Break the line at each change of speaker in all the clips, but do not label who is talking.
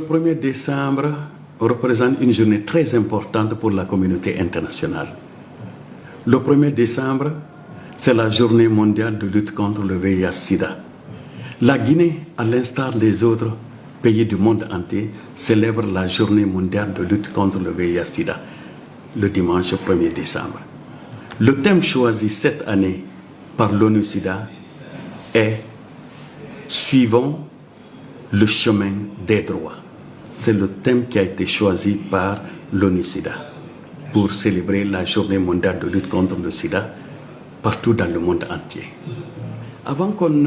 1er décembre représente une journée très importante pour la communauté internationale. Le 1er décembre, c'est la journée mondiale de lutte contre le VIH-Sida. La Guinée, à l'instar des autres pays du monde entier, célèbre la journée mondiale de lutte contre le VIH-Sida, le dimanche 1er décembre. Le thème choisi cette année par l'ONU-Sida est « Suivons le chemin des droits ». C'est le thème qui a été choisi par l'ONU-Sida pour célébrer la journée mondiale de lutte contre le sida partout dans le monde entier. Avant qu'on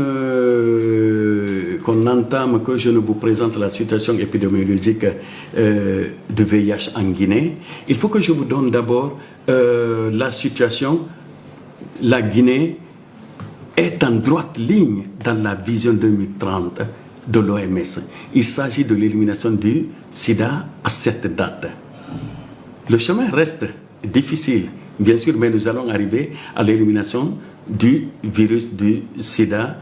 entame, que je ne vous présente la situation épidémiologique de VIH en Guinée, il faut que je vous donne d'abord la situation. La Guinée est en droite ligne dans la vision 2030 de l'OMS. Il s'agit de l'élimination du sida à cette date. Le chemin reste difficile, bien sûr, mais nous allons arriver à l'élimination du virus du sida,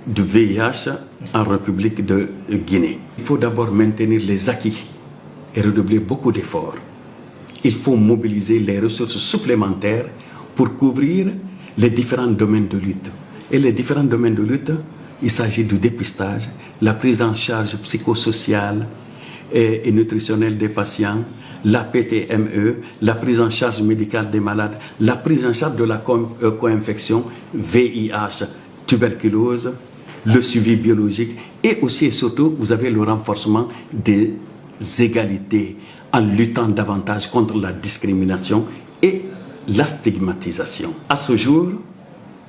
du VIH en République de Guinée. Il faut d'abord maintenir les acquis et redoubler beaucoup d'efforts. Il faut mobiliser les ressources supplémentaires pour couvrir les différents domaines de lutte. Et les différents domaines de lutte, il s'agit du dépistage, la prise en charge psychosociale et nutritionnelle des patients, la PTME, la prise en charge médicale des malades, la prise en charge de la co-infection, VIH, tuberculose, le suivi biologique et aussi et surtout, vous avez le renforcement des égalités en luttant davantage contre la discrimination et la stigmatisation. À ce jour,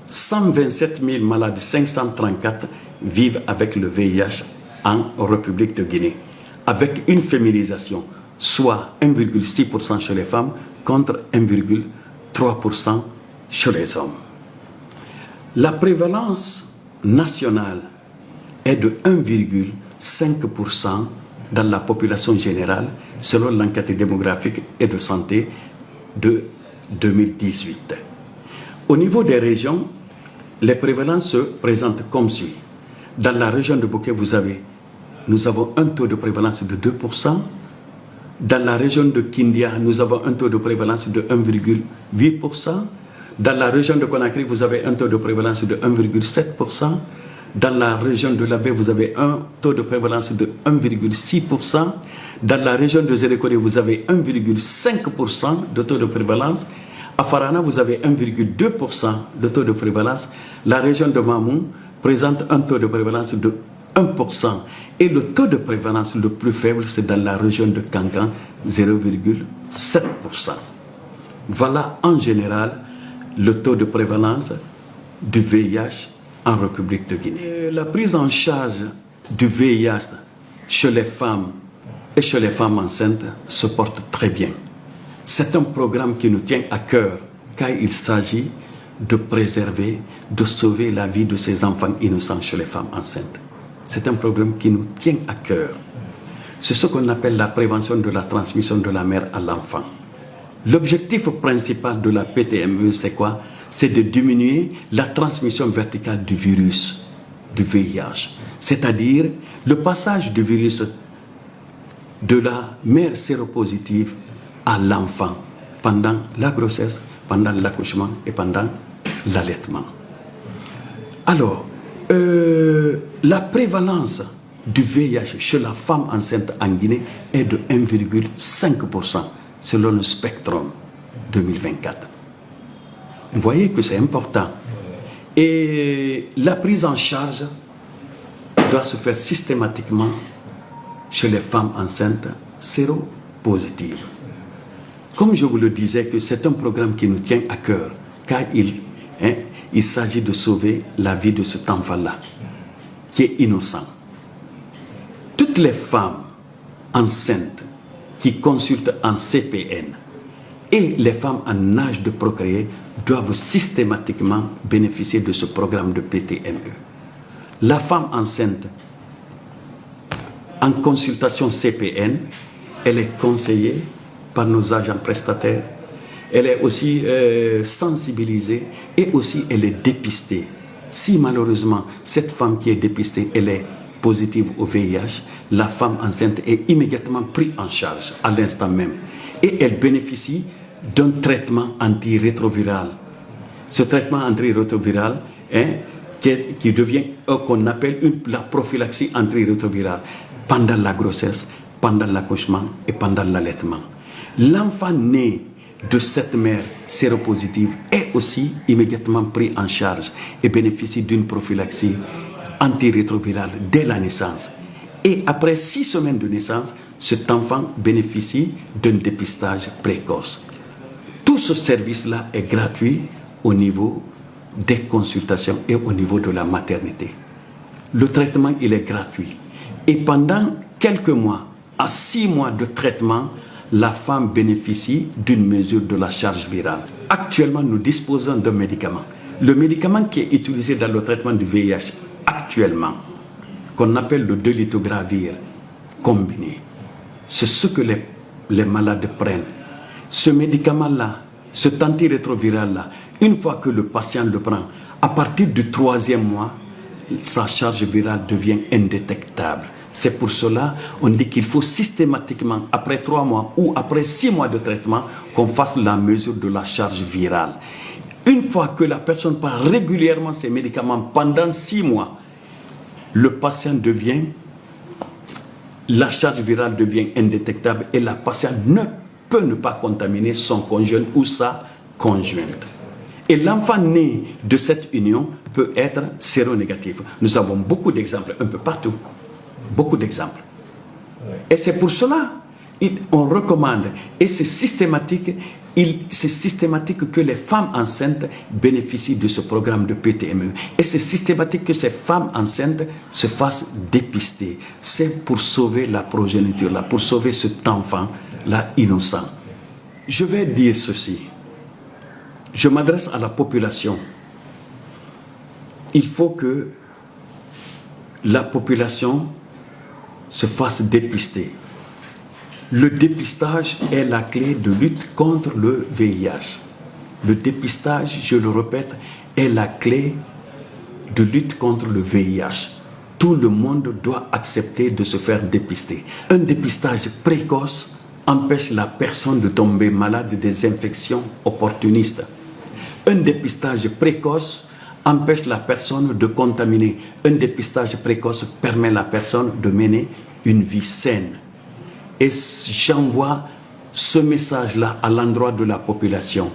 127 000 malades, 534 vivent avec le VIH en République de Guinée, avec une féminisation, soit 1,6% chez les femmes contre 1,3% chez les hommes. La prévalence nationale est de 1,5% dans la population générale, selon l'enquête démographique et de santé de 2018. Au niveau des régions, les prévalences se présentent comme suit. Dans la région de Bouquet, nous avons un taux de prévalence de 2%. Dans la région de Kindia, nous avons un taux de prévalence de 1,8%. Dans la région de Conakry, vous avez un taux de prévalence de 1,7%. Dans la région de Labé, vous avez un taux de prévalence de 1,6%. Dans la région de Zérékoré, vous avez 1,5% de taux de prévalence. À Farana, vous avez 1,2% de taux de prévalence. La région de Mamou présente un taux de prévalence de 1%. Et le taux de prévalence le plus faible, c'est dans la région de Kankan, 0,7%. Voilà en général le taux de prévalence du VIH en République de Guinée. La prise en charge du VIH chez les femmes et chez les femmes enceintes se porte très bien. C'est un programme qui nous tient à cœur, car il s'agit de préserver, de sauver la vie de ces enfants innocents chez les femmes enceintes. C'est un programme qui nous tient à cœur. C'est ce qu'on appelle la prévention de la transmission de la mère à l'enfant. L'objectif principal de la PTME, c'est quoi? C'est de diminuer la transmission verticale du virus, du VIH. C'est-à-dire le passage du virus de la mère séropositive à l'enfant pendant la grossesse, pendant l'accouchement et pendant l'allaitement. Alors, la prévalence du VIH chez la femme enceinte en Guinée est de 1,5% selon le Spectrum 2024. Vous voyez que c'est important. Et la prise en charge doit se faire systématiquement chez les femmes enceintes séropositives. Comme je vous le disais, que c'est un programme qui nous tient à cœur, car il s'agit de sauver la vie de cet enfant-là, qui est innocent. Toutes les femmes enceintes qui consultent en CPN et les femmes en âge de procréer doivent systématiquement bénéficier de ce programme de PTME. La femme enceinte, en consultation CPN, elle est conseillée par nos agents prestataires. Elle est aussi sensibilisée et aussi elle est dépistée. Si malheureusement cette femme qui est dépistée, elle est positive au VIH, la femme enceinte est immédiatement prise en charge à l'instant même. Et elle bénéficie d'un traitement antirétroviral. Ce traitement antirétroviral qui devient qu'on appelle la prophylaxie antirétrovirale pendant la grossesse, pendant l'accouchement et pendant l'allaitement. L'enfant né de cette mère séropositive est aussi immédiatement pris en charge et bénéficie d'une prophylaxie antirétrovirale dès la naissance. Et après 6 semaines de naissance, cet enfant bénéficie d'un dépistage précoce. Tout ce service-là est gratuit au niveau des consultations et au niveau de la maternité. Le traitement, il est gratuit. Et pendant quelques mois, à 6 mois de traitement, la femme bénéficie d'une mesure de la charge virale. Actuellement, nous disposons d'un médicament. Le médicament qui est utilisé dans le traitement du VIH actuellement, qu'on appelle le dolutegravir combiné, c'est ce que les malades prennent. Ce médicament-là, cet antirétroviral-là, une fois que le patient le prend, à partir du 3e mois, sa charge virale devient indétectable. C'est pour cela qu'on dit qu'il faut systématiquement, après 3 mois ou après 6 mois de traitement, qu'on fasse la mesure de la charge virale. Une fois que la personne prend régulièrement ces médicaments pendant 6 mois, le patient devient, la charge virale devient indétectable et la patiente ne peut ne pas contaminer son conjoint ou sa conjointe. Et l'enfant né de cette union peut être séronégatif. Nous avons beaucoup d'exemples, un peu partout. Beaucoup d'exemples. Et c'est pour cela on recommande, et c'est systématique que les femmes enceintes bénéficient de ce programme de PTME. Et c'est systématique que ces femmes enceintes se fassent dépister. C'est pour sauver la progéniture, là, pour sauver cet enfant-là innocent. Je vais dire ceci. Je m'adresse à la population. Il faut que la population se fasse dépister. Le dépistage est la clé de lutte contre le VIH. Le dépistage, je le répète, est la clé de lutte contre le VIH. Tout le monde doit accepter de se faire dépister. Un dépistage précoce empêche la personne de tomber malade des infections opportunistes. Un dépistage précoce empêche la personne de contaminer. Un dépistage précoce permet à la personne de mener une vie saine. Et j'envoie ce message-là à l'endroit de la population.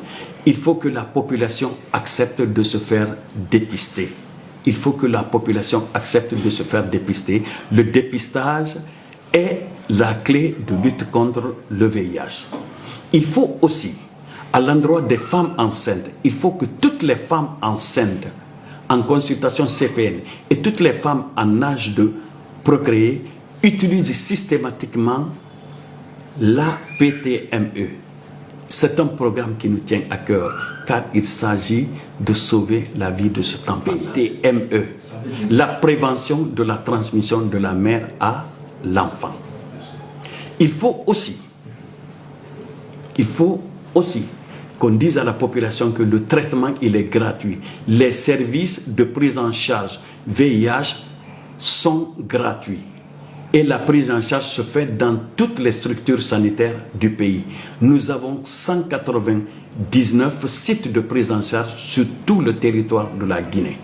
Il faut que la population accepte de se faire dépister. Il faut que la population accepte de se faire dépister. Le dépistage est la clé de lutte contre le VIH. Il faut aussi, à l'endroit des femmes enceintes, il faut que toutes les femmes enceintes en consultation CPN et toutes les femmes en âge de procréer utilisent systématiquement la PTME. C'est un programme qui nous tient à cœur car il s'agit de sauver la vie de cet enfant. PTME, la prévention de la transmission de la mère à l'enfant. Il faut aussi qu'on dise à la population que le traitement, il est gratuit. Les services de prise en charge VIH sont gratuits. Et la prise en charge se fait dans toutes les structures sanitaires du pays. Nous avons 199 sites de prise en charge sur tout le territoire de la Guinée.